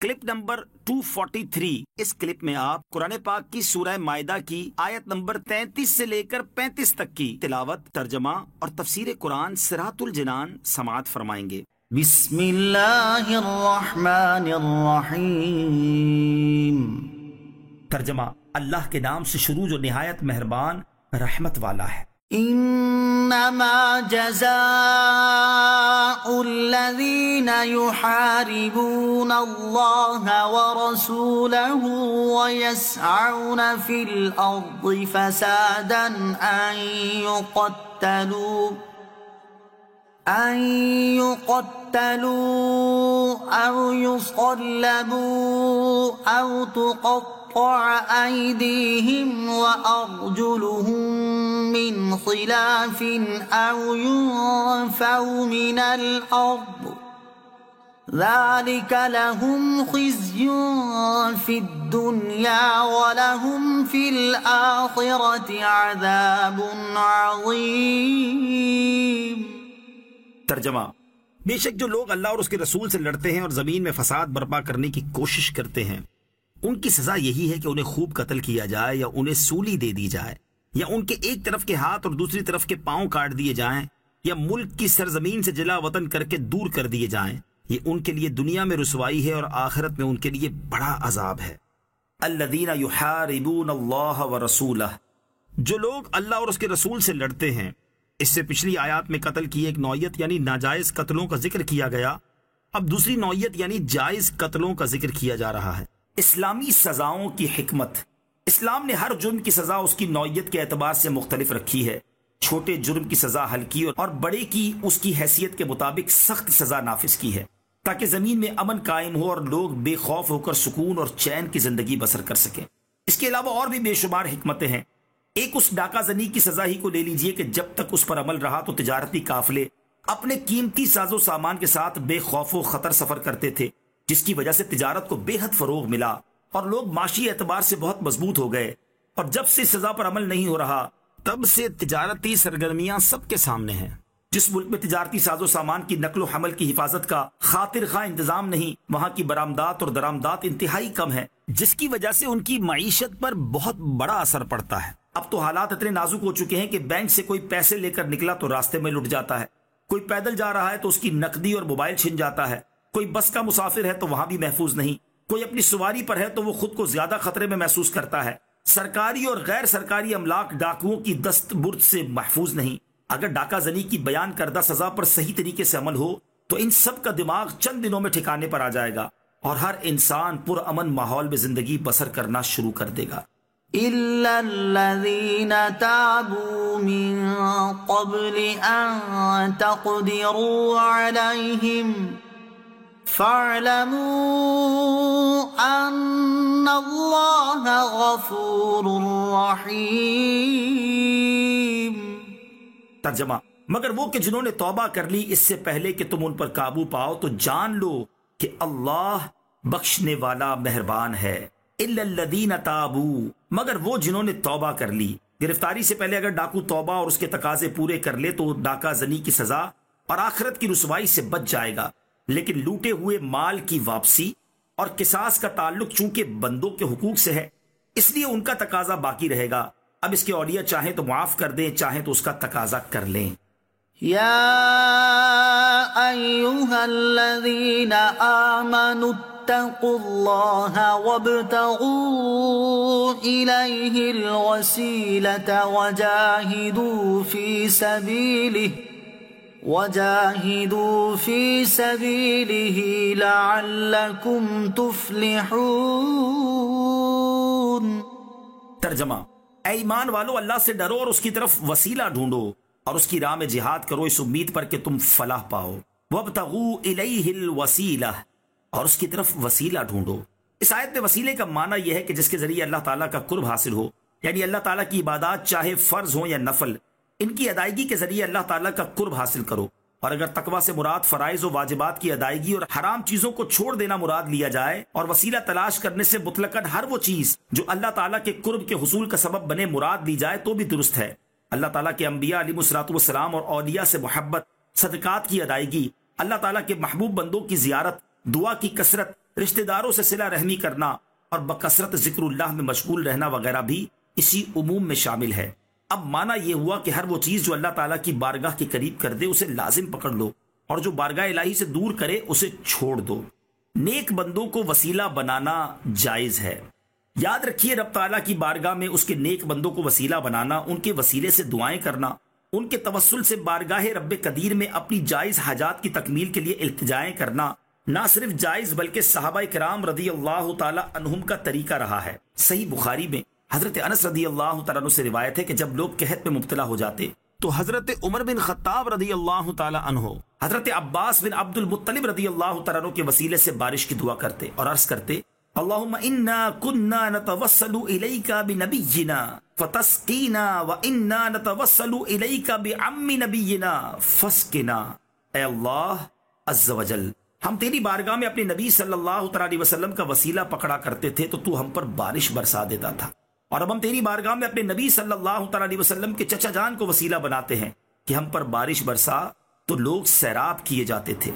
Clip number 243۔ اس clip میں آپ قرآن پاک کی سورہ مائدہ کی آیت نمبر 33 سے لے کر 35 تک کی تلاوت، ترجمہ اور تفسیر قرآن صراط الجنان سماعت فرمائیں گے۔ بسم اللہ الرحمن الرحیم۔ ترجمہ: اللہ کے نام سے شروع جو نہایت مہربان رحمت والا ہے۔ انما جزاء الذین یحاربون اللہ ورسولہ ویسعون فی الارض فسادا ان يقتلوا أو يصلبوا أو تقطع أيديهم وأرجلهم من خلاف أو ينفوا من الأرض ذلك لهم خزي في الدنيا ولهم في الآخرة عذاب عظيم۔ ترجمہ: بے شک جو لوگ اللہ اور اس کے رسول سے لڑتے ہیں اور زمین میں فساد برپا کرنے کی کوشش کرتے ہیں، ان کی سزا یہی ہے کہ انہیں خوب قتل کیا جائے یا انہیں سولی دے دی جائے، یا ان کے ایک طرف کے ہاتھ اور دوسری طرف کے پاؤں کاٹ دیے جائیں، یا ملک کی سرزمین سے جلا وطن کر کے دور کر دیے جائیں۔ یہ ان کے لیے دنیا میں رسوائی ہے اور آخرت میں ان کے لیے بڑا عذاب ہے۔ الذین یحاربون اللہ ورسولہ، جو لوگ اللہ اور اس کے رسول سے لڑتے ہیں۔ اس سے پچھلی آیات میں قتل کی ایک نوعیت یعنی ناجائز قتلوں کا ذکر کیا گیا، اب دوسری نوعیت یعنی جائز قتلوں کا ذکر کیا جا رہا ہے۔ اسلامی سزاؤں کی حکمت۔ اسلام نے ہر جرم کی سزا اس کی نوعیت کے اعتبار سے مختلف رکھی ہے۔ چھوٹے جرم کی سزا ہلکی اور بڑے کی اس کی حیثیت کے مطابق سخت سزا نافذ کی ہے، تاکہ زمین میں امن قائم ہو اور لوگ بے خوف ہو کر سکون اور چین کی زندگی بسر کر سکیں۔ اس کے علاوہ اور بھی بے شمار حکمتیں ہیں۔ ایک اس ڈاکہ زنی کی سزا ہی کو لے لیجئے کہ جب تک اس پر عمل رہا تو تجارتی قافلے اپنے قیمتی ساز و سامان کے ساتھ بے خوف و خطر سفر کرتے تھے، جس کی وجہ سے تجارت کو بے حد فروغ ملا اور لوگ معاشی اعتبار سے بہت مضبوط ہو گئے۔ اور جب سے سزا پر عمل نہیں ہو رہا تب سے تجارتی سرگرمیاں سب کے سامنے ہیں۔ جس ملک میں تجارتی ساز و سامان کی نقل و حمل کی حفاظت کا خاطر خواہ انتظام نہیں، وہاں کی برآمدات اور درآمدات انتہائی کم ہے، جس کی وجہ سے ان کی معیشت پر بہت بڑا اثر پڑتا ہے۔ اب تو حالات اتنے نازک ہو چکے ہیں کہ بینک سے کوئی پیسے لے کر نکلا تو راستے میں لٹ جاتا ہے، کوئی پیدل جا رہا ہے تو اس کی نقدی اور موبائل چھن جاتا ہے، کوئی بس کا مسافر ہے تو وہاں بھی محفوظ نہیں، کوئی اپنی سواری پر ہے تو وہ خود کو زیادہ خطرے میں محسوس کرتا ہے۔ سرکاری اور غیر سرکاری املاک ڈاکوؤں کی دست برد سے محفوظ نہیں۔ اگر ڈاکہ زنی کی بیان کردہ سزا پر صحیح طریقے سے عمل ہو تو ان سب کا دماغ چند دنوں میں ٹھکانے پر آ جائے گا اور ہر انسان پر امن ماحول میں زندگی بسر کرنا شروع کر دے گا۔ إِلَّا الَّذِينَ تَابُوا مِن قَبْلِ أَن تَقْدِرُوا عَلَيْهِمْ فَاعْلَمُوا أَنَّ اللَّهَ غَفُورٌ رَّحِيمٌ۔ ترجمہ: مگر وہ کہ جنہوں نے توبہ کر لی اس سے پہلے کہ تم ان پر قابو پاؤ تو جان لو کہ اللہ بخشنے والا مہربان ہے۔ الا الذین تابوا، مگر وہ جنہوں نے توبہ کر لی۔ گرفتاری سے پہلے اگر ڈاکو توبہ اور اس کے تقاضے پورے کر لے تو ڈاکہ زنی کی سزا اور آخرت کی رسوائی سے بچ جائے گا، لیکن لوٹے ہوئے مال کی واپسی اور قصاص کا تعلق چونکہ بندوں کے حقوق سے ہے اس لیے ان کا تقاضا باقی رہے گا۔ اب اس کے اولیاء چاہیں تو معاف کر دیں، چاہیں تو اس کا تقاضا کر لیں۔ یا ایھا الذین آمنوا اتقوا اللہ وابتغوا الیہ الوسیلۃ وجاہدوا فی سبیلہ لعلکم تفلحون۔ ترجمہ: اے ایمان والو، اللہ سے ڈرو اور اس کی طرف وسیلہ ڈھونڈو اور اس کی راہ میں جہاد کرو اس امید پر کہ تم فلاح پاؤ۔ وابتغوا الیہ الوسیلہ، اور اس کی طرف وسیلہ ڈھونڈو۔ اس آیت میں وسیلے کا معنی یہ ہے کہ جس کے ذریعے اللہ تعالیٰ کا قرب حاصل ہو، یعنی اللہ تعالیٰ کی عبادات چاہے فرض ہوں یا نفل، ان کی ادائیگی کے ذریعے اللہ تعالیٰ کا قرب حاصل کرو۔ اور اگر تقویٰ سے مراد فرائض و واجبات کی ادائیگی اور حرام چیزوں کو چھوڑ دینا مراد لیا جائے اور وسیلہ تلاش کرنے سے مطلقاً ہر وہ چیز جو اللہ تعالیٰ کے قرب کے حصول کا سبب بنے مراد لی جائے تو بھی درست ہے۔ اللہ تعالیٰ کے انبیاء علیہ الصلوۃ والسلام اور اولیاء سے محبت، صدقات کی ادائیگی، اللہ تعالیٰ کے محبوب بندوں کی زیارت، دعا کی کثرت، رشتہ داروں سے صلہ رحمی کرنا اور بکثرت ذکر اللہ میں مشغول رہنا وغیرہ بھی اسی عموم میں شامل ہے۔ اب معنی یہ ہوا کہ ہر وہ چیز جو اللہ تعالیٰ کی بارگاہ کے قریب کر دے اسے لازم پکڑ لو، اور جو بارگاہ الہی سے دور کرے اسے چھوڑ دو۔ نیک بندوں کو وسیلہ بنانا جائز ہے۔ یاد رکھیے، رب تعالیٰ کی بارگاہ میں اس کے نیک بندوں کو وسیلہ بنانا، ان کے وسیلے سے دعائیں کرنا، ان کے توسل سے بارگاہ رب قدیر میں اپنی جائز حاجات کی تکمیل کے لیے التجائیں کرنا نہ صرف جائز بلکہ صحابہ کرام رضی اللہ تعالی عنہم کا طریقہ رہا ہے۔ صحیح بخاری میں حضرت انس رضی اللہ تعالیٰ عنہ سے روایت ہے کہ جب لوگ قحط میں مبتلا ہو جاتے تو حضرت عمر بن خطاب رضی اللہ تعالی عنہ حضرت عباس بن عبد المطلب رضی اللہ تعالیٰ عنہ کے وسیلے سے بارش کی دعا کرتے اور عرض کرتے، اللہم انا کننا نتوسل الیک بنبینا فتسقینا وانا نتوسل الیک بعم نبینا فاسقنا۔ اے اللہ عز وجل، ہم تیری بارگاہ میں اپنے نبی صلی اللہ تعالی علیہ وسلم کا وسیلہ پکڑا کرتے تھے تو تو ہم پر بارش برسا دیتا تھا، اور اب ہم تیری بارگاہ میں اپنے نبی صلی اللہ تعالی علیہ وسلم کے چچا جان کو وسیلہ بناتے ہیں کہ ہم پر بارش برسا، تو لوگ سیراب کیے جاتے تھے۔